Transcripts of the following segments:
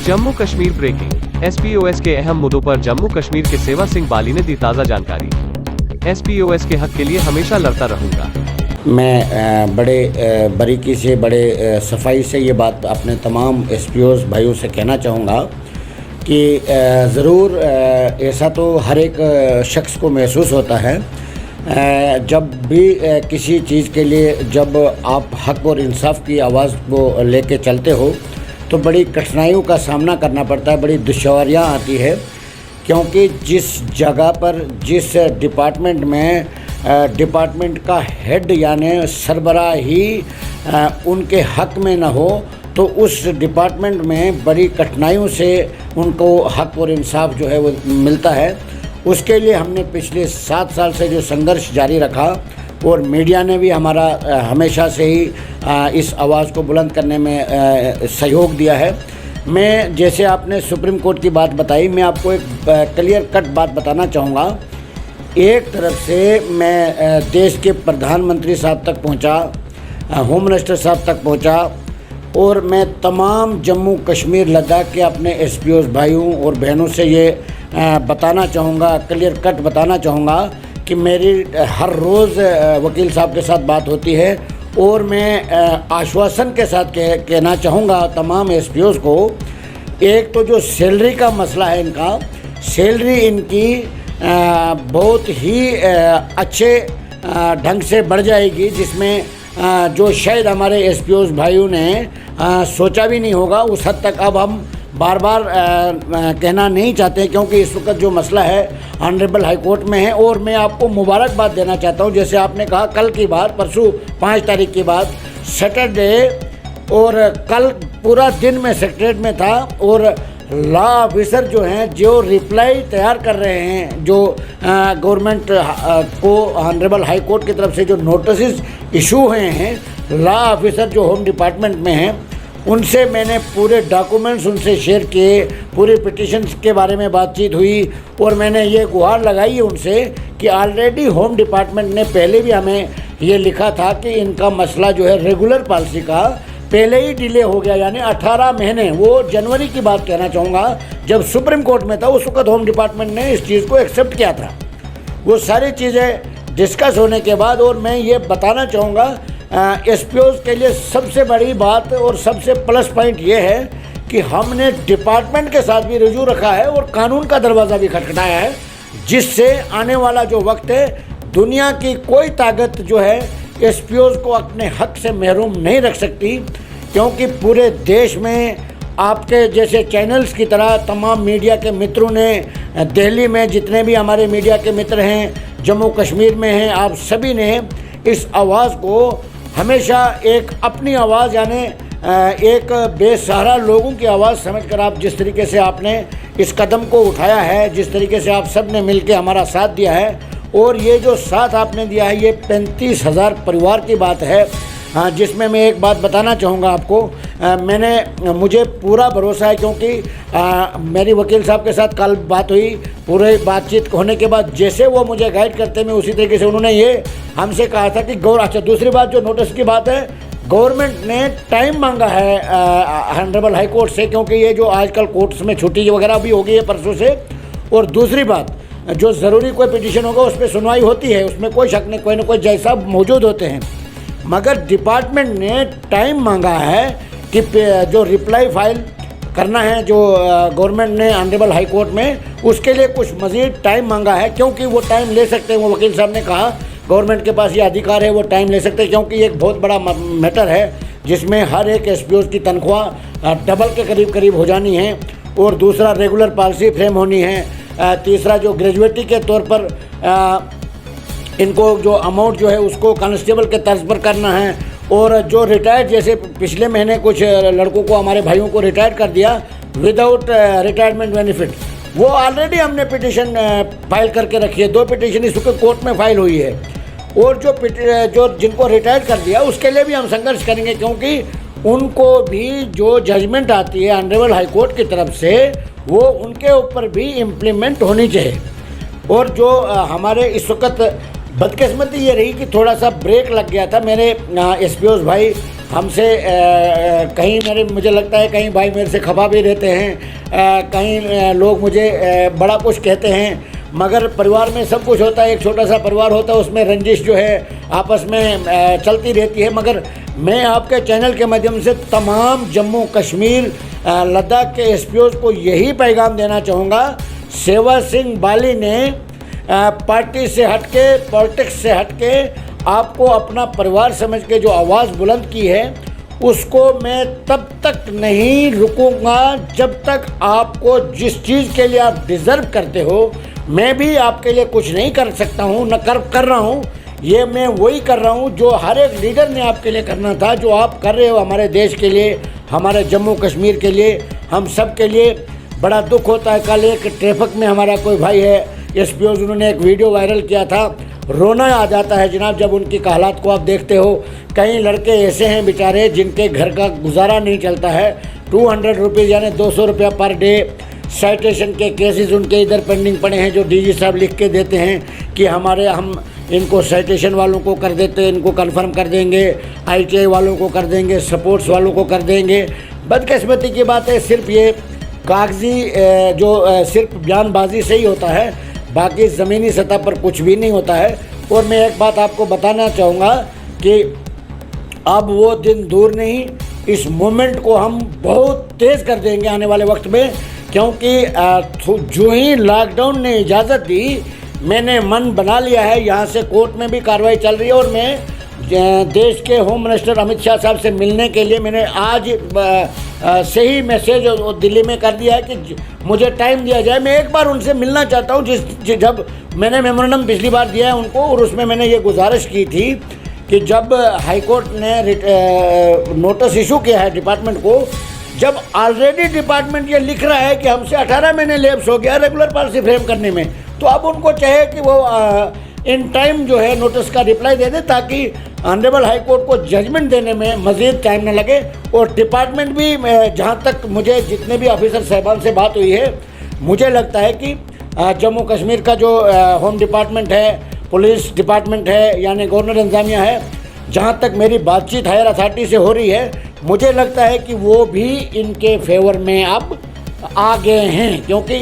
Jammu Kashmir breaking. एसपीओएस के अहम मुद्दों पर जम्मू कश्मीर के सेवा सिंह बाली ने दी ताज़ा जानकारी। एसपीओएस के हक के लिए हमेशा लड़ता रहूँगा। मैं बड़े बारीकी से बड़े सफाई से ये बात अपने तमाम एसपीओस भाइयों से कहना चाहूँगा कि ज़रूर ऐसा तो हर एक शख्स को महसूस होता है जब भी किसी चीज़ के लिए जब आप हक और इंसाफ की आवाज़ को लेके चलते हो तो बड़ी कठिनाइयों का सामना करना पड़ता है, बड़ी दुश्वारियाँ आती है, क्योंकि जिस जगह पर जिस डिपार्टमेंट में डिपार्टमेंट का हेड यानी सरबराह ही उनके हक में ना हो तो उस डिपार्टमेंट में बड़ी कठिनाइयों से उनको हक और इंसाफ जो है वो मिलता है। उसके लिए हमने पिछले 7 साल से जो संघर्ष जारी रखा और मीडिया ने भी हमारा हमेशा से ही इस आवाज़ को बुलंद करने में सहयोग दिया है। मैं जैसे आपने सुप्रीम कोर्ट की बात बताई, मैं आपको एक क्लियर कट बात बताना चाहूँगा। एक तरफ से मैं देश के प्रधानमंत्री साहब तक पहुँचा, होम मिनिस्टर साहब तक पहुँचा और मैं तमाम जम्मू कश्मीर लद्दाख के अपने एसपीओस भाइयों और बहनों से ये बताना चाहूँगा, क्लियर कट बताना चाहूँगा कि मेरी हर रोज़ वकील साहब के साथ बात होती है और मैं आश्वासन के साथ कहना चाहूँगा तमाम एसपीओस को। एक तो जो सैलरी का मसला है, इनका सैलरी इनकी बहुत ही अच्छे ढंग से बढ़ जाएगी, जिसमें जो शायद हमारे एसपीओस भाइयों ने सोचा भी नहीं होगा। उस हद तक अब हम बार बार कहना नहीं चाहते, क्योंकि इस वक्त जो मसला है ऑनरेबल हाई कोर्ट में है। और मैं आपको मुबारकबाद देना चाहता हूं, जैसे आपने कहा कल की बात, परसों 5 तारीख की बात, सैटरडे और कल पूरा दिन में सेक्रेटरीट में था और लॉ ऑफिसर जो हैं जो रिप्लाई तैयार कर रहे हैं, जो गवर्नमेंट को ऑनरेबल हाई कोर्ट की तरफ से जो नोटिस इशू हुए हैं, लॉ ऑफिसर जो होम डिपार्टमेंट में हैं उनसे मैंने पूरे डॉक्यूमेंट्स उनसे शेयर किए, पूरी पिटिशन्स के बारे में बातचीत हुई और मैंने ये गुहार लगाई है उनसे कि ऑलरेडी होम डिपार्टमेंट ने पहले भी हमें ये लिखा था कि इनका मसला जो है रेगुलर पॉलिसी का पहले ही डिले हो गया, यानी 18 महीने, वो जनवरी की बात कहना चाहूँगा, जब सुप्रीम कोर्ट में था उस वक्त होम डिपार्टमेंट ने इस चीज़ को एक्सेप्ट किया था। वो सारी चीज़ें डिस्कस होने के बाद, और मैं ये बताना चाहूँगा एसपीओस के लिए सबसे बड़ी बात और सबसे प्लस पॉइंट ये है कि हमने डिपार्टमेंट के साथ भी रजू रखा है और कानून का दरवाज़ा भी खटखटाया है, जिससे आने वाला जो वक्त है दुनिया की कोई ताकत जो है एसपीओस को अपने हक से महरूम नहीं रख सकती, क्योंकि पूरे देश में आपके जैसे चैनल्स की तरह तमाम मीडिया के मित्रों ने, दिल्ली में जितने भी हमारे मीडिया के मित्र हैं, जम्मू कश्मीर में हैं, आप सभी ने इस आवाज़ को हमेशा एक अपनी आवाज़ यानी एक बेसहारा लोगों की आवाज़ समझकर आप जिस तरीके से आपने इस कदम को उठाया है, जिस तरीके से आप सब ने मिल के हमारा साथ दिया है, और ये जो साथ आपने दिया है ये 35,000 परिवार की बात है। हाँ, जिसमें मैं एक बात बताना चाहूँगा आपको, मुझे पूरा भरोसा है, क्योंकि मेरी वकील साहब के साथ कल बात हुई, पूरे बातचीत होने के बाद जैसे वो मुझे गाइड करते में उसी तरीके से उन्होंने ये हमसे कहा था कि अच्छा, दूसरी बात जो नोटिस की बात है, गवर्नमेंट ने टाइम मांगा है ऑनरेबल हाई कोर्ट से, क्योंकि ये जो आजकल कोर्ट्स में छुट्टी वगैरह भी हो गई है परसों से। और दूसरी बात, जो ज़रूरी कोई पिटीशन होगा उस पर सुनवाई होती है, उसमें कोई शक नहीं, कोई ना कोई जज साहब मौजूद होते हैं, मगर डिपार्टमेंट ने टाइम मांगा है कि जो रिप्लाई फाइल करना है जो गवर्नमेंट ने ऑनरेबल हाई कोर्ट में, उसके लिए कुछ मज़ीद टाइम मांगा है, क्योंकि वो टाइम ले सकते हैं। वो वकील साहब ने कहा गवर्नमेंट के पास ये अधिकार है, वो टाइम ले सकते हैं, क्योंकि एक बहुत बड़ा मैटर है जिसमें हर एक एसपीओस की तनख्वाह डबल के करीब हो जानी है, और दूसरा रेगुलर पॉलिसी फ्रेम होनी है, तीसरा जो ग्रेजुएटी के तौर पर इनको जो अमाउंट जो है उसको कांस्टेबल के तर्ज पर करना है, और जो रिटायर्ड, जैसे पिछले महीने कुछ लड़कों को, हमारे भाइयों को रिटायर कर दिया विदाउट रिटायरमेंट बेनिफिट, वो ऑलरेडी हमने पिटीशन फाइल करके रखी है, 2 पिटीशन इस वक्त कोर्ट में फाइल हुई है, और जो जिनको रिटायर कर दिया उसके लिए भी हम संघर्ष करेंगे, क्योंकि उनको भी जो जजमेंट आती है ऑनरेबल हाई कोर्ट की तरफ से वो उनके ऊपर भी इम्प्लीमेंट होनी चाहिए। और जो हमारे इस वक्त बदकिस्मती ये रही कि थोड़ा सा ब्रेक लग गया था, मेरे एसपीओस भाई हमसे कहीं मुझे लगता है कहीं भाई मेरे से खफा भी रहते हैं, कहीं लोग मुझे बड़ा कुछ कहते हैं, मगर परिवार में सब कुछ होता है। एक छोटा सा परिवार होता है, उसमें रंजिश जो है आपस में चलती रहती है। मगर मैं आपके चैनल के माध्यम से तमाम जम्मू कश्मीर लद्दाख के एसपीओज़ को यही पैगाम देना चाहूँगा, सेवा सिंह बाली ने पार्टी से हटके, पॉलिटिक्स से हटके आपको अपना परिवार समझ के जो आवाज़ बुलंद की है, उसको मैं तब तक नहीं रुकूंगा जब तक आपको जिस चीज़ के लिए आप डिज़र्व करते हो, मैं भी आपके लिए कुछ नहीं कर सकता हूँ, न कर रहा हूँ। ये मैं वही कर रहा हूँ जो हर एक लीडर ने आपके लिए करना था, जो आप कर रहे हो हमारे देश के लिए, हमारे जम्मू कश्मीर के लिए, हम सब के लिए। बड़ा दुख होता है, कल एक ट्रैफिक में हमारा कोई भाई है एसपीओ, उन्होंने एक वीडियो वायरल किया था, रोना आ जाता है जनाब जब उनकी हालात को आप देखते हो। कई लड़के ऐसे हैं बेचारे जिनके घर का गुजारा नहीं चलता है, 200 रुपीज़ यानी 200 रुपया पर डे। साइटेशन के केसेस उनके इधर पेंडिंग पड़े हैं, जो डीजी साहब लिख के देते हैं कि हम इनको साइटेशन वालों को कर देते हैं, इनको कंफर्म कर देंगे, ITI वालों को कर देंगे, स्पोर्ट्स वालों को कर देंगे। बदकिस्मती की बात है, सिर्फ ये कागजी जो सिर्फ बयानबाजी से ही होता है, बाकी ज़मीनी सतह पर कुछ भी नहीं होता है। और मैं एक बात आपको बताना चाहूँगा कि अब वो दिन दूर नहीं, इस मोमेंट को हम बहुत तेज़ कर देंगे आने वाले वक्त में, क्योंकि जो ही लॉकडाउन ने इजाज़त दी, मैंने मन बना लिया है। यहाँ से कोर्ट में भी कार्रवाई चल रही है और मैं देश के होम मिनिस्टर अमित शाह साहब से मिलने के लिए मैंने आज से ही मैसेज दिल्ली में कर दिया है कि मुझे टाइम दिया जाए। मैं एक बार उनसे मिलना चाहता हूँ, जब मैंने मेमोरेंडम पिछली बार दिया है उनको, और उसमें मैंने ये गुजारिश की थी कि जब हाईकोर्ट ने नोटिस इशू किया है डिपार्टमेंट को, जब ऑलरेडी डिपार्टमेंट ये लिख रहा है कि हमसे 18 महीने लैप्स हो गया रेगुलर पॉलिसी फ्रेम करने में, तो अब उनको चाहिए कि वो इन टाइम जो है नोटिस का रिप्लाई दे दे, ताकि ऑनरेबल हाई कोर्ट को जजमेंट देने में मज़ीद टाइम न लगे। और डिपार्टमेंट भी, जहाँ तक मुझे जितने भी ऑफिसर साहबान से बात हुई है, मुझे लगता है कि जम्मू कश्मीर का जो होम डिपार्टमेंट है, पुलिस डिपार्टमेंट है, यानी गवर्नर इंतज़ामिया है, जहाँ तक मेरी बातचीत हायर अथॉरिटी से हो रही है, मुझे लगता है कि वो भी इनके फेवर में अब आ गए हैं, क्योंकि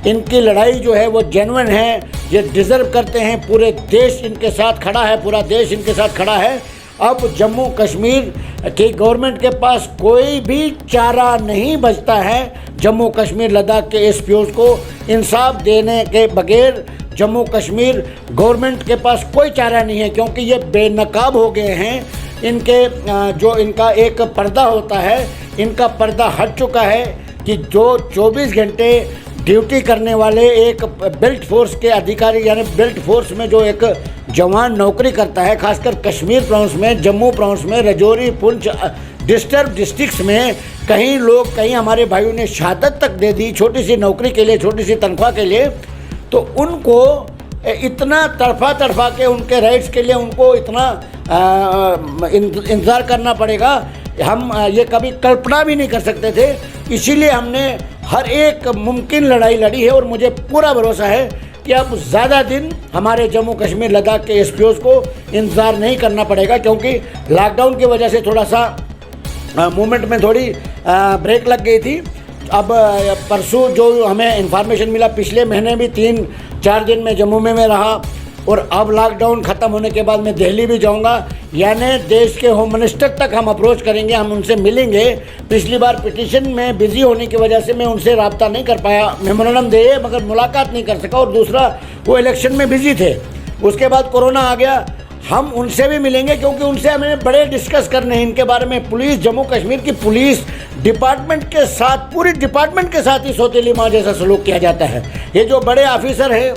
इनकी लड़ाई जो है वो जेन्युइन है, ये डिज़र्व करते हैं। पूरे देश इनके साथ खड़ा है, पूरा देश इनके साथ खड़ा है। अब जम्मू कश्मीर की गवर्नमेंट के पास कोई भी चारा नहीं बचता है जम्मू कश्मीर लद्दाख के एसपीओज़ को इंसाफ देने के बगैर। जम्मू कश्मीर गवर्नमेंट के पास कोई चारा नहीं है, क्योंकि ये बेनकाब हो गए हैं। इनके जो इनका एक पर्दा होता है, इनका पर्दा हट चुका है कि जो 24 घंटे ड्यूटी करने वाले एक बेल्ट फोर्स के अधिकारी, यानी बेल्ट फोर्स में जो एक जवान नौकरी करता है, खासकर कश्मीर प्रोविंस में, जम्मू प्रोविंस में, रजौरी, पुंछ डिस्टर्ब डिस्ट्रिक्ट्स में कहीं हमारे भाइयों ने शहादत तक दे दी छोटी सी नौकरी के लिए, छोटी सी तनख्वाह के लिए। तो उनको इतना तड़फा के उनके राइट्स के लिए उनको इतना इंतज़ार करना पड़ेगा, हम ये कभी कल्पना भी नहीं कर सकते थे। इसीलिए हमने हर एक मुमकिन लड़ाई लड़ी है, और मुझे पूरा भरोसा है कि अब ज़्यादा दिन हमारे जम्मू कश्मीर लद्दाख के एसपीओज़ को इंतज़ार नहीं करना पड़ेगा, क्योंकि लॉकडाउन की वजह से थोड़ा सा मूवमेंट में थोड़ी ब्रेक लग गई थी। अब परसों जो हमें इन्फॉर्मेशन मिला, पिछले महीने भी 3-4 दिन में जम्मू में रहा, और अब लॉकडाउन ख़त्म होने के बाद मैं दिल्ली भी जाऊंगा, यानी देश के होम मिनिस्टर तक हम अप्रोच करेंगे, हम उनसे मिलेंगे। पिछली बार पिटीशन में बिज़ी होने की वजह से मैं उनसे रब्ता नहीं कर पाया, मेमोरेंडम दे मगर मुलाकात नहीं कर सका, और दूसरा वो इलेक्शन में बिज़ी थे। उसके बाद कोरोना आ गया, हम उनसे भी मिलेंगे, क्योंकि उनसे हमें बड़े डिस्कस करने हैं इनके बारे में। पुलिस, जम्मू कश्मीर की पुलिस डिपार्टमेंट के साथ, पूरी डिपार्टमेंट के साथ ही सौतेली माँ जैसा सलूक किया जाता है। ये जो बड़े ऑफिसर हैं,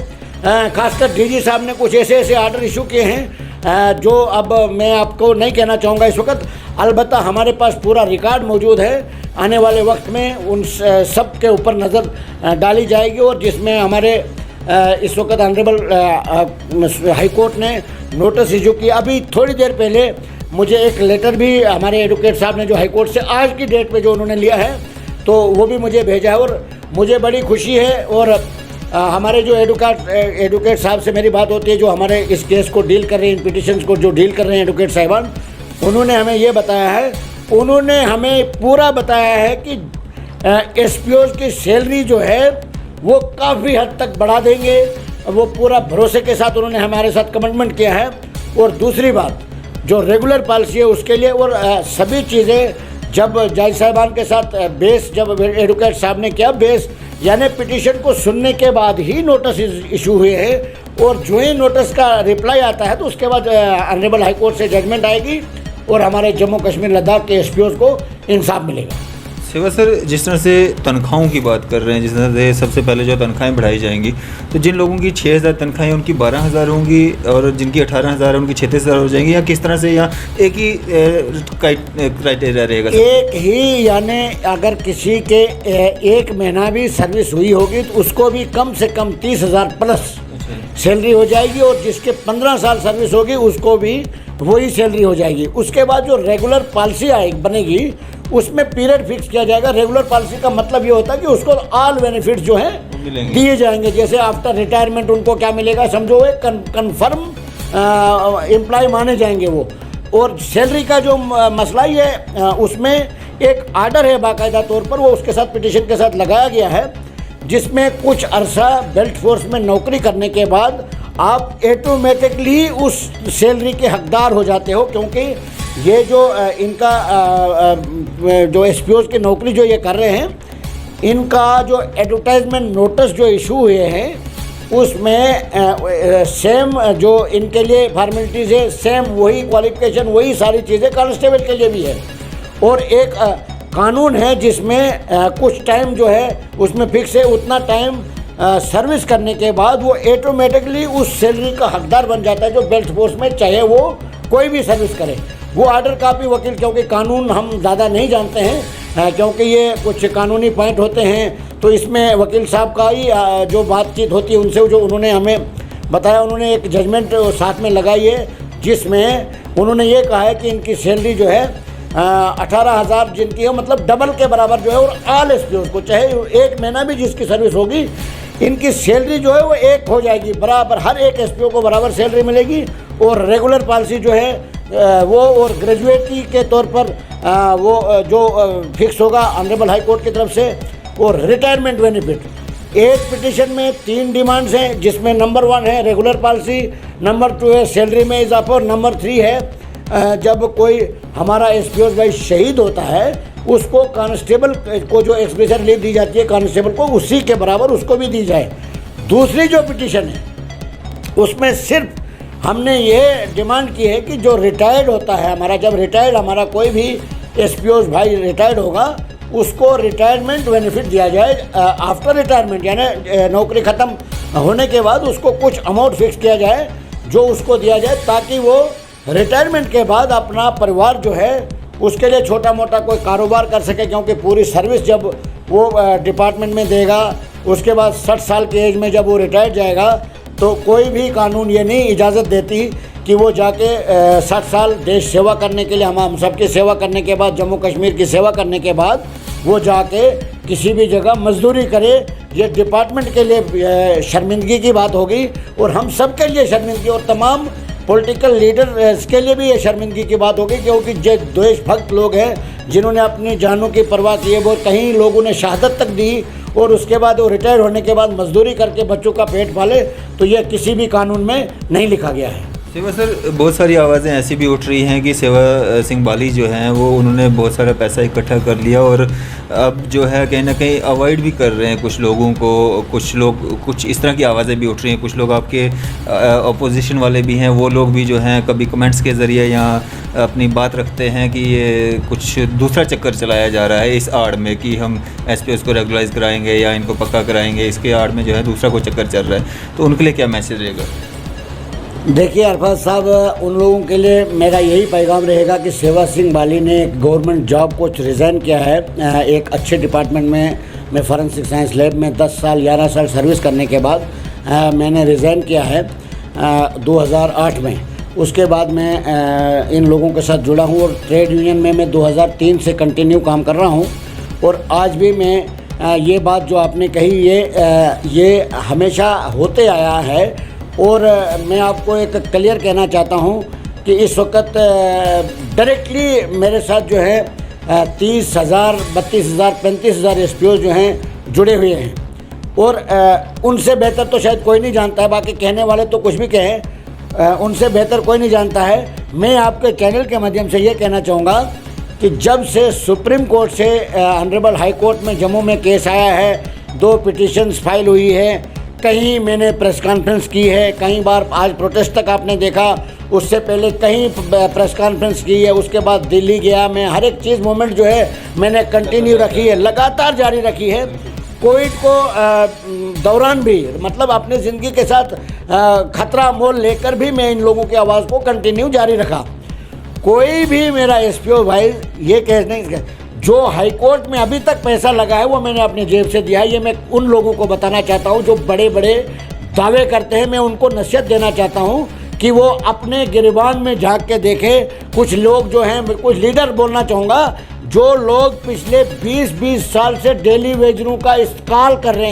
खासकर डीजी साहब ने कुछ ऐसे ऑर्डर इशू किए हैं जो अब मैं आपको नहीं कहना चाहूँगा इस वक्त। अलबत्ता हमारे पास पूरा रिकॉर्ड मौजूद है, आने वाले वक्त में उन सब के ऊपर नज़र डाली जाएगी, और जिसमें हमारे इस वक्त ऑनरेबल हाई कोर्ट ने नोटिस इशू किया। अभी थोड़ी देर पहले मुझे एक लेटर भी हमारे एडवोकेट साहब ने जो हाई कोर्ट से आज की डेट पे जो उन्होंने लिया है, तो वो भी मुझे भेजा है, और मुझे बड़ी खुशी है। और हमारे जो एडवोकेट साहब से मेरी बात होती है, जो हमारे इस केस को डील कर रहे हैं, इन पिटिशन्स को जो डील कर रहे हैं एडवोकेट साहिबान, उन्होंने हमें ये बताया है, उन्होंने हमें पूरा बताया है कि एसपीओज़ की सैलरी जो है वो काफ़ी हद तक बढ़ा देंगे। वो पूरा भरोसे के साथ उन्होंने हमारे साथ कमिटमेंट किया है। और दूसरी बात, जो रेगुलर पॉलिसी है उसके लिए और सभी चीज़ें जब जज साहिबान के साथ बेस, जब एडवोकेट साहब ने किया बेस यानी पिटीशन को सुनने के बाद ही नोटिस इशू हुए हैं और जो ही नोटिस का रिप्लाई आता है तो उसके बाद ऑनरेबल हाई कोर्ट से जजमेंट आएगी और हमारे जम्मू कश्मीर लद्दाख के एसपीओज़ को इंसाफ मिलेगा। सेवा सर, जिस तरह से तनख्वाहों की बात कर रहे हैं, जिस तरह से सबसे पहले जो तनख्वाहें बढ़ाई जाएंगी, तो जिन लोगों की 6,000 तनख्वाहें उनकी 12,000 होंगी और जिनकी 18,000 है उनकी 36,000 हो जाएंगी, या किस तरह से, या एक ही क्राइटेरिया रहेगा? एक ही, यानी अगर किसी के एक महीना भी सर्विस हुई होगी तो उसको भी कम से कम 30,000 प्लस सैलरी हो जाएगी और जिसके 15 साल सर्विस होगी उसको भी वही सैलरी हो जाएगी। उसके बाद जो रेगुलर पॉलिसी बनेगी उसमें पीरियड फिक्स किया जाएगा। रेगुलर पॉलिसी का मतलब ये होता है कि उसको ऑल बेनिफिट्स जो हैं दिए जाएंगे। जैसे आफ्टर रिटायरमेंट उनको क्या मिलेगा, समझो एक कन्फर्म एम्प्लॉय माने जाएंगे वो। और सैलरी का जो मसला ही है उसमें एक आर्डर है बाकायदा तौर पर, वो उसके साथ पिटीशन के साथ लगाया गया है, जिसमें कुछ अरसा बेल्ट फोर्स में नौकरी करने के बाद आप ऑटोमेटिकली उस सैलरी के हकदार हो जाते हो। क्योंकि ये जो इनका जो एसपीओज़ की नौकरी जो ये कर रहे हैं, इनका जो एडवर्टाइजमेंट नोटिस जो इशू हुए हैं उसमें सेम जो इनके लिए फॉर्मेलिटीज़ है, सेम वही क्वालिफिकेशन, वही सारी चीज़ें कांस्टेबल के लिए भी है। और एक कानून है जिसमें कुछ टाइम जो है उसमें फिक्स है, उतना टाइम सर्विस करने के बाद वो ऑटोमेटिकली उस सैलरी का हकदार बन जाता है जो बेल्ट फोर्स में, चाहे वो कोई भी सर्विस करे। वो ऑर्डर कापी वकील, क्योंकि कानून हम ज़्यादा नहीं जानते हैं क्योंकि ये कुछ कानूनी पॉइंट होते हैं, तो इसमें वकील साहब का ही जो बातचीत होती है उनसे, जो उन्होंने हमें बताया, उन्होंने एक जजमेंट साथ में लगाई है जिसमें उन्होंने ये कहा है कि इनकी सैलरी जो है 18,000 जिनकी है, मतलब डबल के बराबर जो है, और ऑल एसपीओज़ को चाहे एक महीना भी जिसकी सर्विस होगी, इनकी सैलरी जो है वो एक हो जाएगी बराबर, हर एक एसपीओ को बराबर सैलरी मिलेगी। और रेगुलर पॉलिसी जो है वो और ग्रेजुएटी के तौर पर वो जो फिक्स होगा ऑनरेबल हाई कोर्ट की तरफ से। और रिटायरमेंट बेनिफिट, एक पिटीशन में 3 डिमांड्स हैं, जिसमें नंबर 1 है रेगुलर पॉलिसी, नंबर 2 है सैलरी में इजाफा और नंबर 3 है जब कोई हमारा एसपीओज़ भाई शहीद होता है उसको कांस्टेबल को जो एक्सप्रेशन लीव दी जाती है कांस्टेबल को, उसी के बराबर उसको भी दी जाए। दूसरी जो पिटीशन है उसमें सिर्फ हमने ये डिमांड की है कि जो रिटायर्ड होता है हमारा, जब रिटायर्ड हमारा कोई भी एसपीओज़ भाई रिटायर्ड होगा उसको रिटायरमेंट बेनिफिट दिया जाए आफ्टर रिटायरमेंट, यानी नौकरी ख़त्म होने के बाद उसको कुछ अमाउंट फिक्स किया जाए जो उसको दिया जाए, ताकि वो रिटायरमेंट के बाद अपना परिवार जो है उसके लिए छोटा मोटा कोई कारोबार कर सके। क्योंकि पूरी सर्विस जब वो डिपार्टमेंट में देगा, उसके बाद 60 साल की एज में जब वो रिटायर जाएगा तो कोई भी कानून ये नहीं इजाज़त देती कि वो जाके 60 साल देश सेवा करने के लिए, हम सबकी सेवा करने के बाद, जम्मू कश्मीर की सेवा करने के बाद वो जाके किसी भी जगह मजदूरी करे। ये डिपार्टमेंट के लिए शर्मिंदगी की बात होगी और हम सब के लिए शर्मिंदगी, और तमाम पॉलिटिकल लीडर के लिए भी ये शर्मिंदगी की बात होगी। क्योंकि जो देशभक्त लोग हैं जिन्होंने अपनी जानों की परवाह की है, वो कहीं लोगों ने शहादत तक दी और उसके बाद वो रिटायर होने के बाद मजदूरी करके बच्चों का पेट पाले, तो ये किसी भी कानून में नहीं लिखा गया है। सेवा सर, बहुत सारी आवाज़ें ऐसी भी उठ रही हैं कि सेवा सिंह बाली जो हैं वो उन्होंने बहुत सारा पैसा इकट्ठा कर लिया और अब जो है कहीं ना कहीं अवॉइड भी कर रहे हैं कुछ लोगों को। कुछ लोग, कुछ इस तरह की आवाज़ें भी उठ रही हैं। कुछ लोग आपके अपोजिशन वाले भी हैं, वो लोग भी जो हैं कभी कमेंट्स के ज़रिए या अपनी बात रखते हैं कि ये कुछ दूसरा चक्कर चलाया जा रहा है इस आड़ में कि हम एसपीओज़ को रेगुलाइज कराएंगे या इनको पक्का कराएंगे, इसके आड़ में जो है दूसरा कोई चक्कर चल रहा है। तो उनके लिए क्या मैसेज रहेगा? देखिए अरफात साहब, उन लोगों के लिए मेरा यही पैगाम रहेगा कि सेवा सिंह बाली ने गवर्नमेंट जॉब को रिज़ाइन किया है। एक अच्छे डिपार्टमेंट में, मैं फॉरेंसिक साइंस लैब में 10 साल 11 साल सर्विस करने के बाद मैंने रिज़ाइन किया है 2008 में। उसके बाद मैं इन लोगों के साथ जुड़ा हूँ और ट्रेड यूनियन में मैं 2003 से कंटिन्यू काम कर रहा हूँ। और आज भी मैं ये बात जो आपने कही ये हमेशा होते आया है। और मैं आपको एक क्लियर कहना चाहता हूँ कि इस वक्त डायरेक्टली मेरे साथ जो है 30,000, 32,000, 35,000 एसपीओ जो हैं जुड़े हुए हैं और उनसे बेहतर तो शायद कोई नहीं जानता है, बाकी कहने वाले तो कुछ भी कहें, उनसे बेहतर कोई नहीं जानता है। मैं आपके चैनल के माध्यम से ये कहना चाहूँगा कि जब से सुप्रीम कोर्ट से ऑनरेबल हाई कोर्ट में जम्मू में केस आया है, 2 पिटिशन्स फाइल हुई है, कहीं मैंने प्रेस कॉन्फ्रेंस की है, कई बार आज प्रोटेस्ट तक आपने देखा, उससे पहले कहीं प्रेस कॉन्फ्रेंस की है, उसके बाद दिल्ली गया मैं, हर एक चीज़ मूवमेंट जो है मैंने कंटिन्यू रखी है, लगातार जारी रखी है। कोविड को दौरान भी मतलब अपनी ज़िंदगी के साथ खतरा मोल लेकर भी मैं इन लोगों की आवाज़ को कंटिन्यू जारी रखा। कोई भी मेरा एसपीओ भाई ये कह नहीं, जो हाई कोर्ट में अभी तक पैसा लगा है वो मैंने अपनी जेब से दिया है। ये मैं उन लोगों को बताना चाहता हूँ जो बड़े बड़े दावे करते हैं, मैं उनको नसीहत देना चाहता हूँ कि वो अपने गिरबान में झांक के देखें। कुछ लोग जो हैं, कुछ लीडर बोलना चाहूँगा, जो लोग पिछले 20-20 साल से डेली वेजरों का इस्तेमाल कर रहे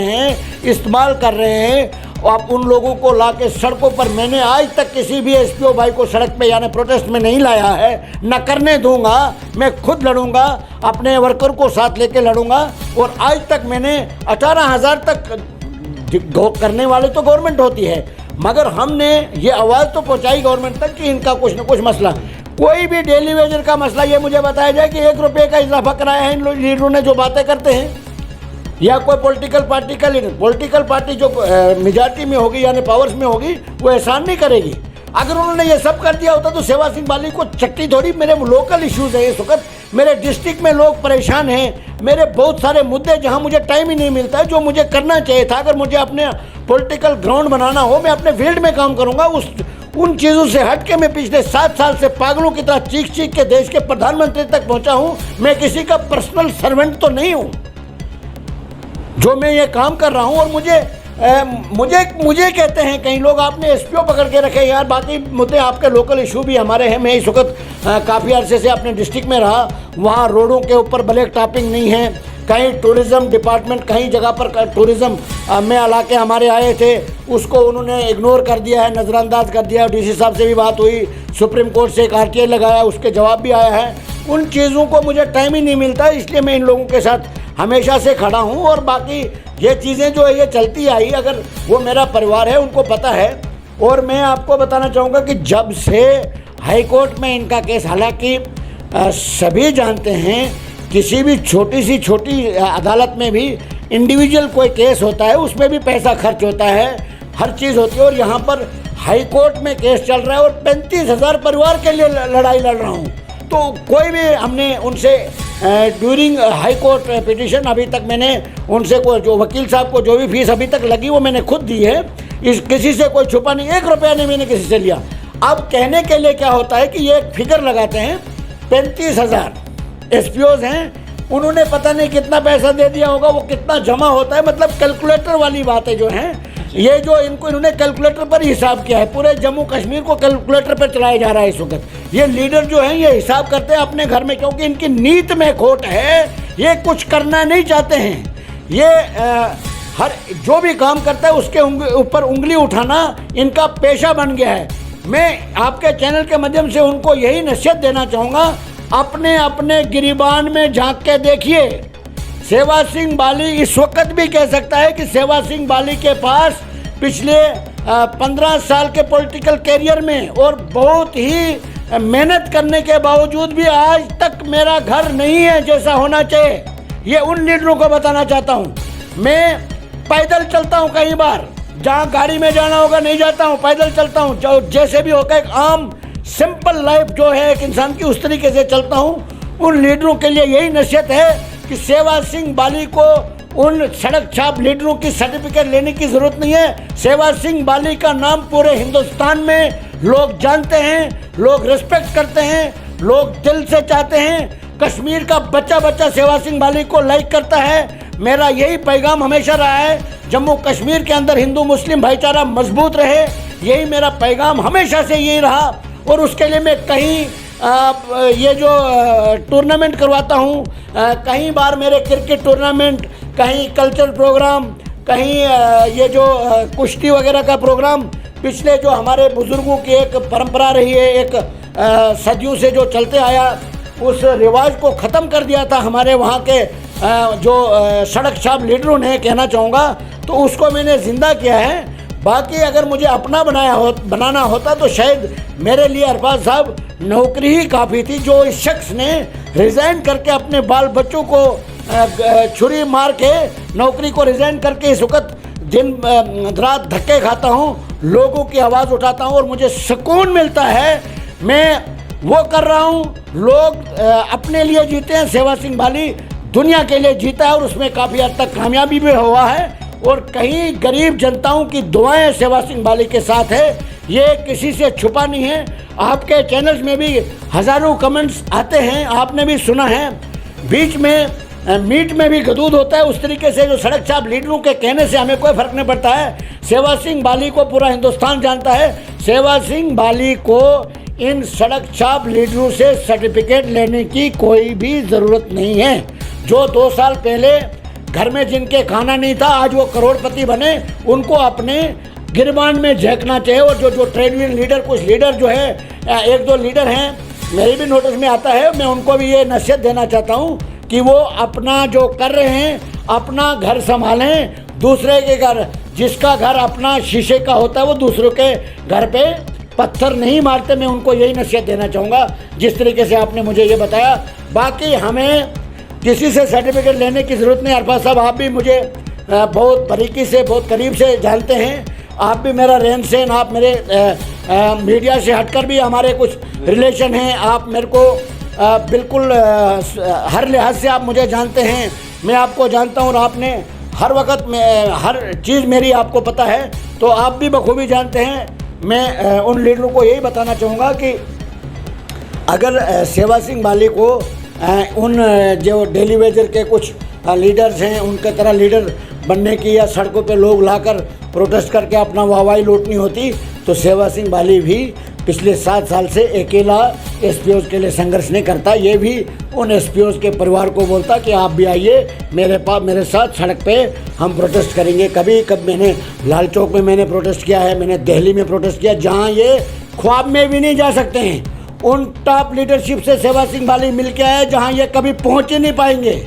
हैं और आप उन लोगों को ला के सड़कों पर, मैंने आज तक किसी भी एसपीओ भाई को सड़क पे यानी प्रोटेस्ट में नहीं लाया है, न करने दूंगा। मैं खुद लड़ूंगा, अपने वर्कर को साथ लेके लड़ूंगा और आज तक मैंने 18,000 तक करने वाले तो गवर्नमेंट होती है, मगर हमने ये आवाज़ तो पहुंचाई गवर्नमेंट तक कि इनका कुछ न कुछ मसला, कोई भी डेली वेजर का मसला ये मुझे बताया जाए कि 1 रुपये का इजाफा कराया है इन लीडरों ने जो बातें करते हैं, या कोई पॉलिटिकल पार्टी का लीडर, पॉलिटिकल पार्टी जो मेजॉरिटी में होगी यानी पावर्स में होगी वो एहसान नहीं करेगी। अगर उन्होंने ये सब कर दिया होता तो सेवा सिंह बाली को चट्टी थोड़ी। मेरे लोकल इश्यूज़ है इस वक्त, मेरे डिस्ट्रिक्ट में लोग परेशान हैं, मेरे बहुत सारे मुद्दे जहां मुझे टाइम ही नहीं मिलता है जो मुझे करना चाहिए था। अगर मुझे अपने पॉलिटिकल ग्राउंड बनाना हो, मैं अपने फील्ड में काम करूंगा। उन चीज़ों से हट के मैं पिछले 7 साल से पागलों की तरह चीख के देश के प्रधानमंत्री तक पहुंचा हूं। मैं किसी का पर्सनल सर्वेंट तो नहीं हूं, जो मैं ये काम कर रहा हूं। और मुझे कहते हैं कई लोग, आपने एसपीओ पकड़ के रखे यार, बाकी मुद्दे आपके लोकल इशू भी हमारे हैं। मैं इस वक्त काफ़ी अरसे से अपने डिस्ट्रिक्ट में रहा, वहाँ रोडों के ऊपर ब्लैक टॉपिंग नहीं है, कहीं टूरिज़्म डिपार्टमेंट कहीं जगह पर टूरिज़्म में इलाके हमारे आए थे, उसको उन्होंने इग्नोर कर दिया है, नज़रअंदाज कर दिया है। डीसी साहब से भी बात हुई, सुप्रीम कोर्ट से एक आरटीआई लगाया, उसके जवाब भी आया है। उन चीज़ों को मुझे टाइम ही नहीं मिलता, इसलिए मैं इन लोगों के साथ हमेशा से खड़ा हूँ। और बाकी ये चीज़ें जो है ये चलती आई, अगर वो मेरा परिवार है उनको पता है। और मैं आपको बताना चाहूँगा कि जब से हाई कोर्ट में इनका केस, हालांकि सभी जानते हैं किसी भी छोटी अदालत में भी इंडिविजुअल कोई केस होता है, उसमें भी पैसा खर्च होता है, हर चीज़ होती है। और यहाँ पर हाई कोर्ट में केस चल रहा है और 35,000 परिवार के लिए लड़ाई लड़ रहा हूँ। तो कोई भी हमने उनसे ड्यूरिंग हाई कोर्ट पिटिशन अभी तक मैंने उनसे जो वकील साहब को जो भी फीस अभी तक लगी वो मैंने खुद दी है। किसी से कोई छुपा नहीं, 1 रुपया नहीं मैंने किसी से लिया। अब कहने के लिए क्या होता है कि ये एक फिगर लगाते हैं, 35,000 एसपीओज हैं, उन्होंने पता नहीं कितना पैसा दे दिया होगा, वो कितना जमा होता है, मतलब कैलकुलेटर वाली बातें जो हैं, ये जो इन्होंने कैलकुलेटर पर हिसाब किया है। पूरे जम्मू कश्मीर को कैलकुलेटर पर चलाया जा रहा है इस वक्त। ये लीडर जो हैं ये हिसाब करते हैं अपने घर में, क्योंकि इनकी नीत में खोट है, ये कुछ करना नहीं चाहते हैं। ये हर जो भी काम करता है उसके ऊपर उंगली उठाना इनका पेशा बन गया है। मैं आपके चैनल के माध्यम से उनको यही नसीहत देना चाहूँगा, अपने अपने गिरीबान में झांक के देखिए। सेवा सिंह बाली इस वक्त भी कह सकता है कि सेवा सिंह बाली के पास पिछले 15 साल के पॉलिटिकल कैरियर में और बहुत ही मेहनत करने के बावजूद भी आज तक मेरा घर नहीं है जैसा होना चाहिए। ये उन लीडरों को बताना चाहता हूँ। मैं पैदल चलता हूँ, कई बार जहाँ गाड़ी में जाना होगा नहीं जाता हूँ, पैदल चलता हूँ, जो जैसे भी होगा एक आम सिंपल लाइफ जो है एक इंसान की, उस तरीके से चलता हूँ। उन लीडरों के लिए यही नसीहत है कि सेवा सिंह बाली को उन सड़क छाप लीडरों की सर्टिफिकेट लेने की ज़रूरत नहीं है। सेवा सिंह बाली का नाम पूरे हिंदुस्तान में लोग जानते हैं, लोग रिस्पेक्ट करते हैं, लोग दिल से चाहते हैं। कश्मीर का बच्चा सेवा सिंह बाली को लाइक करता है। मेरा यही पैगाम हमेशा रहा है, जम्मू कश्मीर के अंदर हिंदू मुस्लिम भाईचारा मजबूत रहे, यही मेरा पैगाम हमेशा से यही रहा। और उसके लिए मैं कहीं ये जो टूर्नामेंट करवाता हूँ, कई बार मेरे क्रिकेट टूर्नामेंट, कहीं कल्चरल प्रोग्राम, कहीं ये जो कुश्ती वगैरह का प्रोग्राम, पिछले जो हमारे बुज़ुर्गों की एक परंपरा रही है, एक सदियों से जो चलते आया उस रिवाज को ख़त्म कर दिया था हमारे वहाँ के जो सड़क छाप लीडरों ने, कहना चाहूँगा, तो उसको मैंने ज़िंदा किया है। बाकी अगर मुझे अपना बनाना होता तो शायद मेरे लिए अरफाज साहब नौकरी ही काफ़ी थी। जो इस शख्स ने रिज़ाइन करके अपने बाल बच्चों को छुरी मार के नौकरी को रिज़ाइन करके इस वक्त दिन रात धक्के खाता हूँ, लोगों की आवाज़ उठाता हूँ और मुझे सुकून मिलता है। मैं वो कर रहा हूँ, लोग अपने लिए जीते हैं, सेवा सिंह बाली दुनिया के लिए जीता है और उसमें काफ़ी हद तक कामयाबी भी हुआ है। और कहीं गरीब जनताओं की दुआएं सेवा सिंह बाली के साथ है, ये किसी से छुपा नहीं है। आपके चैनल्स में भी हज़ारों कमेंट्स आते हैं, आपने भी सुना है, बीच में मीट में भी गदूद होता है। उस तरीके से जो सड़क छाप लीडरों के कहने से हमें कोई फ़र्क नहीं पड़ता है। सेवा सिंह बाली को पूरा हिंदुस्तान जानता है। सेवा सिंह बाली को इन सड़क छाप लीडरों से सर्टिफिकेट लेने की कोई भी ज़रूरत नहीं है। जो 2 साल पहले घर में जिनके खाना नहीं था, आज वो करोड़पति बने, उनको अपने गिरबान में झेंकना चाहिए। और जो ट्रेड यूनियन लीडर, कुछ लीडर जो है, 1-2 लीडर हैं, मेरे भी नोटिस में आता है, मैं उनको भी ये नसीहत देना चाहता हूँ कि वो अपना जो कर रहे हैं, अपना घर संभालें। दूसरे के घर, जिसका घर अपना शीशे का होता है, वो दूसरों के घर पे पत्थर नहीं मारते। मैं उनको यही नसीहत देना चाहूँगा जिस तरीके से आपने मुझे ये बताया। बाकी हमें किसी से सर्टिफिकेट लेने की ज़रूरत नहीं। अरफाज साहब, आप भी मुझे बहुत बारीकी से, बहुत करीब से जानते हैं। आप भी मेरा रहन सहन, आप मेरे मीडिया से हटकर भी हमारे कुछ रिलेशन हैं। आप मेरे को बिल्कुल हर लिहाज से आप मुझे जानते हैं, मैं आपको जानता हूँ और आपने हर वक्त में हर चीज़ मेरी आपको पता है, तो आप भी बखूबी जानते हैं। मैं उन लीडरों को यही बताना चाहूँगा कि अगर सेवा सिंह बाली को उन जो डेली वेजर के कुछ लीडर्स हैं उनके तरह लीडर बनने की या सड़कों पे लोग लाकर प्रोटेस्ट करके अपना वाहवाही लूटनी होती, तो सेवा सिंह बाली भी पिछले 7 साल से अकेला एसपीओज़ के लिए संघर्ष नहीं करता। ये भी उन एसपीओज़ के परिवार को बोलता कि आप भी आइए मेरे साथ सड़क पे, हम प्रोटेस्ट करेंगे। कभी मैंने लाल चौक में मैंने प्रोटेस्ट किया है, मैंने दिल्ली में प्रोटेस्ट किया, जहाँ ये ख्वाब में भी नहीं जा सकते हैं। उन टॉप लीडरशिप से सेवा सिंह बाली मिल के आए जहाँ ये कभी पहुँच ही नहीं पाएंगे।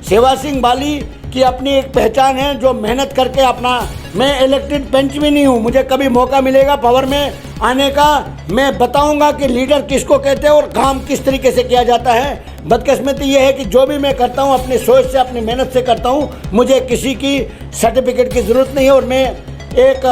सेवा सिंह बाली की अपनी एक पहचान है, जो मेहनत करके अपना, मैं इलेक्टेड पंच भी नहीं हूँ, मुझे कभी मौका मिलेगा पावर में आने का, मैं बताऊंगा कि लीडर किसको कहते हैं और काम किस तरीके से किया जाता है। बदकिस्मती ये है कि जो भी मैं करता हूँ अपनी सोच से, अपनी मेहनत से करता हूँ, मुझे किसी की सर्टिफिकेट की ज़रूरत नहीं है और मैं एक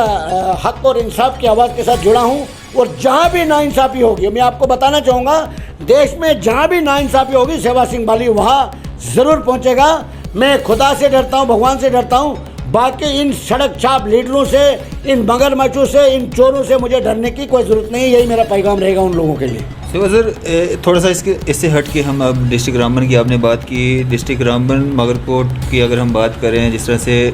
हक और इंसाफ की आवाज़ के साथ जुड़ा हूँ। और जहाँ भी नाइंसाफ़ी होगी, मैं आपको बताना चाहूँगा, देश में जहाँ भी नाइंसाफ़ी होगी, सेवा सिंह बाली वहाँ ज़रूर पहुँचेगा। मैं खुदा से डरता हूँ, भगवान से डरता हूँ, बाकी इन सड़क छाप लीडरों से, इन मगरमच्छों से, इन चोरों से मुझे डरने की कोई ज़रूरत नहीं। यही मेरा पैगाम रहेगा उन लोगों के लिए। सेवा सर, थोड़ा सा इससे हट के हम अब डिस्ट्रिक्ट रामबन की आपने बात की, डिस्ट्रिक्ट रामबन मगरकोट की अगर हम बात करें, जिस तरह से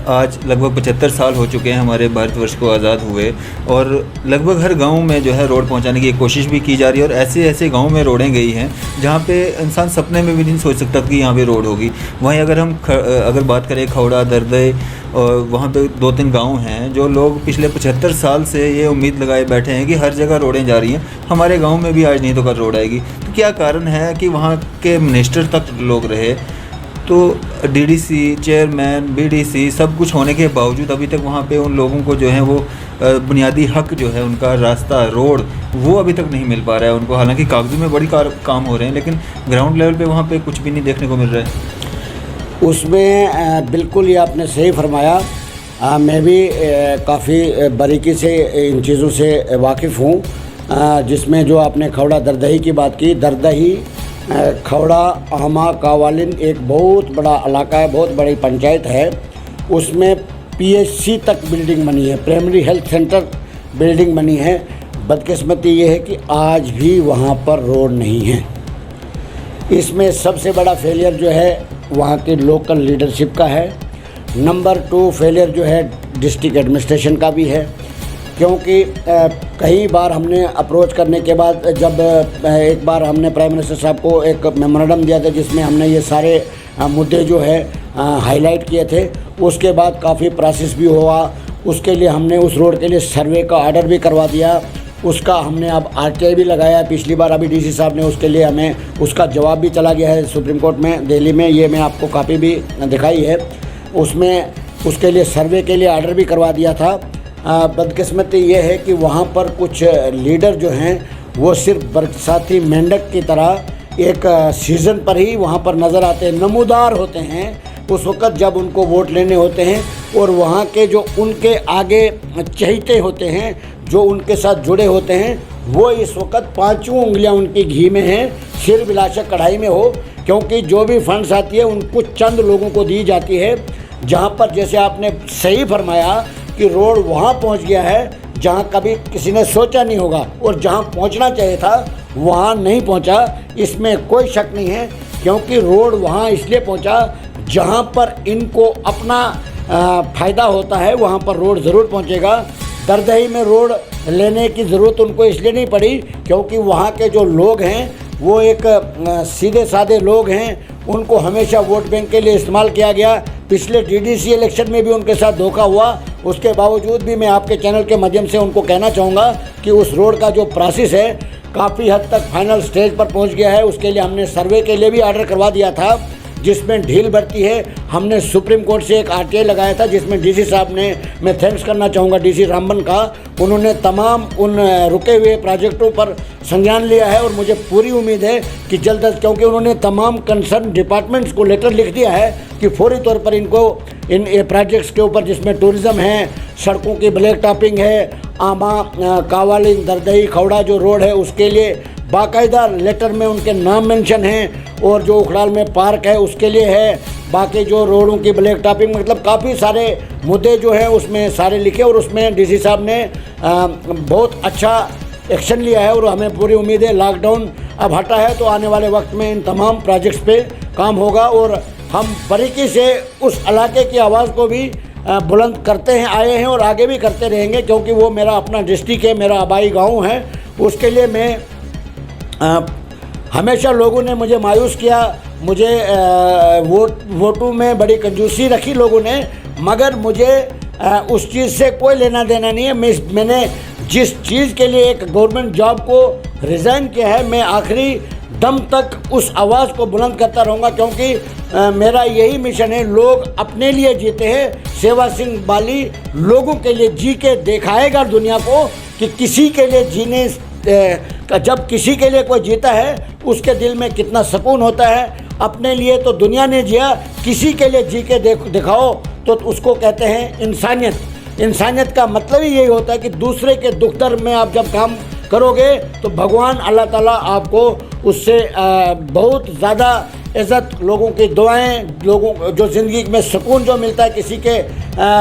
आज लगभग 75 साल हो चुके हैं हमारे भारतवर्ष को आज़ाद हुए, और लगभग हर गांव में जो है रोड पहुंचाने की कोशिश भी की जा रही है, और ऐसे ऐसे गांव में रोडें गई हैं जहां पे इंसान सपने में भी नहीं सोच सकता कि यहाँ पे रोड होगी। वहीं अगर हम अगर बात करें खौड़ा, दरदई, और वहाँ पे 2-3 गांव हैं जो लोग पिछले 75 साल से ये उम्मीद लगाए बैठे हैं कि हर जगह रोडें जा रही हैं, हमारे गांव में भी आज नहीं तो कल रोड आएगी। तो क्या कारण है कि वहाँ के मिनिस्टर तक लोग रहे, तो डीडीसी, चेयरमैन, बीडीसी सब कुछ होने के बावजूद अभी तक वहाँ पे उन लोगों को जो है वो बुनियादी हक जो है उनका रास्ता, रोड, वो अभी तक नहीं मिल पा रहा है उनको। हालांकि कागजों में बड़ी काम हो रहे हैं, लेकिन ग्राउंड लेवल पे वहाँ पे कुछ भी नहीं देखने को मिल रहा है। उसमें बिल्कुल ये आपने सही फरमाया। मैं भी काफ़ी बारीकी से इन चीज़ों से वाकिफ़ हूँ, जिसमें जो आपने खौड़ा दरदही की बात की, दरदही, खौड़ा, आमा, कावालिन एक बहुत बड़ा इलाका है, बहुत बड़ी पंचायत है। उसमें पीएचसी तक बिल्डिंग बनी है, प्राइमरी हेल्थ सेंटर बिल्डिंग बनी है। बदकिस्मती ये है कि आज भी वहाँ पर रोड नहीं है। इसमें सबसे बड़ा फेलियर जो है वहाँ के लोकल लीडरशिप का है। नंबर 2 फेलियर जो है डिस्ट्रिक्ट एडमिनिस्ट्रेशन का भी है, क्योंकि कई बार हमने अप्रोच करने के बाद, जब एक बार हमने प्राइम मिनिस्टर साहब को एक मेमोरेंडम दिया था जिसमें हमने ये सारे मुद्दे जो है हाईलाइट किए थे, उसके बाद काफ़ी प्रोसेस भी हुआ। उसके लिए हमने उस रोड के लिए सर्वे का ऑर्डर भी करवा दिया, उसका हमने अब RTI भी लगाया है पिछली बार, अभी DC साहब ने उसके लिए हमें उसका जवाब भी चला गया है सुप्रीम कोर्ट में दिल्ली में, ये मैं आपको कापी भी दिखाई है। उसमें उसके लिए सर्वे के लिए आर्डर भी करवा दिया था। बदकिस्मती ये है कि वहाँ पर कुछ लीडर जो हैं वो सिर्फ बरसाती मेंढक की तरह एक सीज़न पर ही वहाँ पर नज़र आते हैं, नमूदार होते हैं उस वक़्त जब उनको वोट लेने होते हैं, और वहाँ के जो उनके आगे चहीते होते हैं, जो उनके साथ जुड़े होते हैं, वो इस वक्त पांचों उंगलियां उनकी घी में हैं, सिर बिलाशक कढ़ाई में हो, क्योंकि जो भी फंड्स आती है उनको चंद लोगों को दी जाती है। जहाँ पर जैसे आपने सही फरमाया कि रोड वहाँ पहुँच गया है जहाँ कभी किसी ने सोचा नहीं होगा, और जहाँ पहुँचना चाहिए था वहाँ नहीं पहुँचा, इसमें कोई शक नहीं है। क्योंकि रोड वहाँ इसलिए पहुँचा जहाँ पर इनको अपना फ़ायदा होता है, वहाँ पर रोड ज़रूर पहुँचेगा। दरदही में रोड लेने की ज़रूरत उनको इसलिए नहीं पड़ी क्योंकि वहाँ के जो लोग हैं वो एक सीधे साधे लोग हैं, उनको हमेशा वोट बैंक के लिए इस्तेमाल किया गया। पिछले DDC इलेक्शन में भी उनके साथ धोखा हुआ, उसके बावजूद भी मैं आपके चैनल के माध्यम से उनको कहना चाहूँगा कि उस रोड का जो प्रोसेस है काफ़ी हद तक फाइनल स्टेज पर पहुँच गया है। उसके लिए हमने सर्वे के लिए भी आर्डर करवा दिया था, जिसमें ढील बढ़ती है। हमने सुप्रीम कोर्ट से एक RTI लगाया था जिसमें DC साहब ने, मैं थैंक्स करना चाहूँगा DC रामबन का, उन्होंने तमाम उन रुके हुए प्रोजेक्टों पर संज्ञान लिया है, और मुझे पूरी उम्मीद है कि जल्द अज, क्योंकि उन्होंने तमाम कंसर्न डिपार्टमेंट्स को लेटर लिख दिया है कि फौरी तौर पर इनको इन प्रोजेक्ट्स के ऊपर, जिसमें टूरिज़्म है, सड़कों की ब्लैक टॉपिंग है, आमा कावालिन दरदही खौड़ा जो रोड है उसके लिए बाकायदा लेटर में उनके नाम मेंशन हैं, और जो उखड़ाल में पार्क है उसके लिए है, बाकी जो रोडों की ब्लैक टॉपिंग, मतलब काफ़ी सारे मुद्दे जो हैं उसमें सारे लिखे, और उसमें DC साहब ने बहुत अच्छा एक्शन लिया है। और हमें पूरी उम्मीद है लॉकडाउन अब हटा है तो आने वाले वक्त में इन तमाम प्रोजेक्ट्स पे काम होगा, और हम बारीकी से उस इलाके की आवाज़ को भी बुलंद करते हैं आए हैं और आगे भी करते रहेंगे, क्योंकि वो मेरा अपना डिस्ट्रिक्ट है, मेरा आबाई गाँव है। उसके लिए मैं हमेशा लोगों ने मुझे मायूस किया, मुझे वोटों में बड़ी कंजूसी रखी लोगों ने, मगर मुझे उस चीज़ से कोई लेना देना नहीं है। मैंने जिस चीज़ के लिए एक गवर्नमेंट जॉब को रिज़ाइन किया है, मैं आखिरी दम तक उस आवाज़ को बुलंद करता रहूँगा, क्योंकि मेरा यही मिशन है। लोग अपने लिए जीते हैं, सेवा सिंह बाली लोगों के लिए जी के दिखाएगा दुनिया को कि किसी के लिए जीने, जब किसी के लिए कोई जीता है उसके दिल में कितना सुकून होता है। अपने लिए तो दुनिया ने जिया, किसी के लिए जी के दिखाओ तो उसको कहते हैं इंसानियत। इंसानियत का मतलब ही यही होता है कि दूसरे के दुख दर्द में आप जब काम करोगे तो भगवान अल्लाह ताला आपको उससे बहुत ज़्यादा इज़्ज़त, लोगों की दुआएं, लोगों जो ज़िंदगी में सुकून जो मिलता है किसी के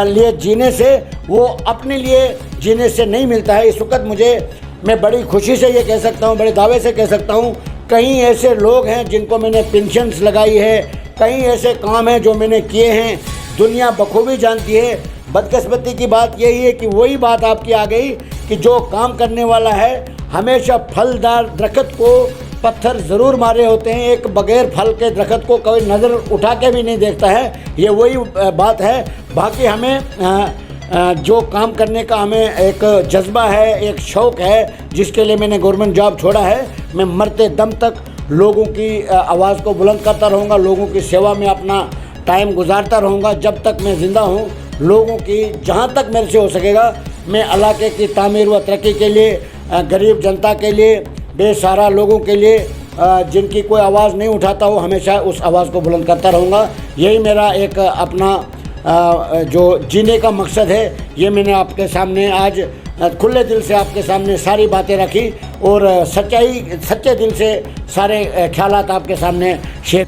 लिए जीने से, वो अपने लिए जीने से नहीं मिलता है। इस वक्त मैं बड़ी खुशी से ये कह सकता हूँ, बड़े दावे से कह सकता हूँ, कई ऐसे लोग हैं जिनको मैंने पेंशन्स लगाई है, कई ऐसे काम हैं जो मैंने किए हैं, दुनिया बखूबी जानती है। बदकिस्मती की बात यही है कि वही बात आपकी आ गई कि जो काम करने वाला है हमेशा फलदार दरख्त को पत्थर ज़रूर मारे होते हैं, एक बगैर फल के दरख्त को कोई नज़र उठा के भी नहीं देखता है। ये वही बात है। बाकी हमें जो काम करने का हमें एक जज्बा है, एक शौक़ है, जिसके लिए मैंने गवर्नमेंट जॉब छोड़ा है। मैं मरते दम तक लोगों की आवाज़ को बुलंद करता रहूँगा, लोगों की सेवा में अपना टाइम गुजारता रहूँगा जब तक मैं ज़िंदा हूँ। लोगों की जहाँ तक मेरे से हो सकेगा मैं इलाके की तामीर व तरक्की के लिए, गरीब जनता के लिए, बेसहारा लोगों के लिए जिनकी कोई आवाज़ नहीं उठाता हो, हमेशा उस आवाज़ को बुलंद करता रहूँगा। यही मेरा एक अपना जो जीने का मकसद है। ये मैंने आपके सामने आज खुले दिल से आपके सामने सारी बातें रखी और सच्चे दिल से सारे ख्यालात आपके सामने शेयर